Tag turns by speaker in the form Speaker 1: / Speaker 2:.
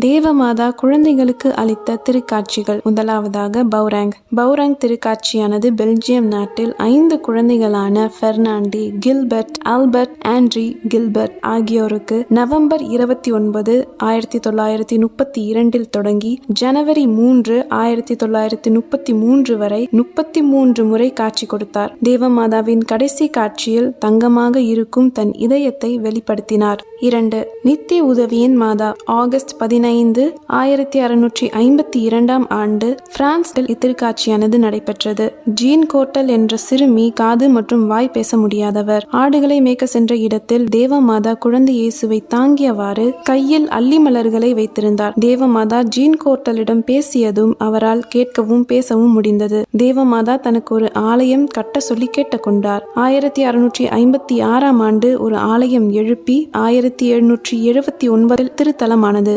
Speaker 1: தேவமாதா குழந்தைகளுக்கு அளித்த திருக்காட்சிகள். முதலாவதாக பௌராங் திருக்காட்சியானது பெல்ஜியம் நாட்டில் 5 குழந்தைகளான பெர்னாண்டி, கில்பர்ட், ஆல்பர்ட், ஆண்ட்ரி கில்பர்ட் ஆகியோருக்கு நவம்பர் 29, 1932 தொடங்கி ஜனவரி 3, 1933 வரை 33 முறை காட்சி கொடுத்தார். தேவமாதாவின் கடைசி காட்சியில் தங்கமாக இருக்கும் தன் இதயத்தை வெளிப்படுத்தினார். 2. நித்திய உதவியின் மாதா. ஆகஸ்ட் 15, 1652 ஆண்டு பிரான்சில் இத்திருக்காட்சியானது நடைபெற்றது. ஜீன் கோர்டல் என்ற சிறுமி காது மற்றும் வாய் பேச முடியாதவர். ஆடுகளை மேய்க்க சென்ற இடத்தில் தேவமாதா குழந்தை இயேசுவை தாங்கியவாறு கையில் அல்லி மலர்களை வைத்திருந்தார். தேவமாதா ஜீன் கோர்டலிடம் பேசியதும் அவரால் கேட்கவும் பேசவும் முடிந்தது. தேவமாதா தனக்கு ஒரு ஆலயம் கட்ட சொல்லி கேட்டுக்கொண்டார். 1656 ஆண்டு ஒரு ஆலயம் எழுப்பி 1779 திருத்தலமானது.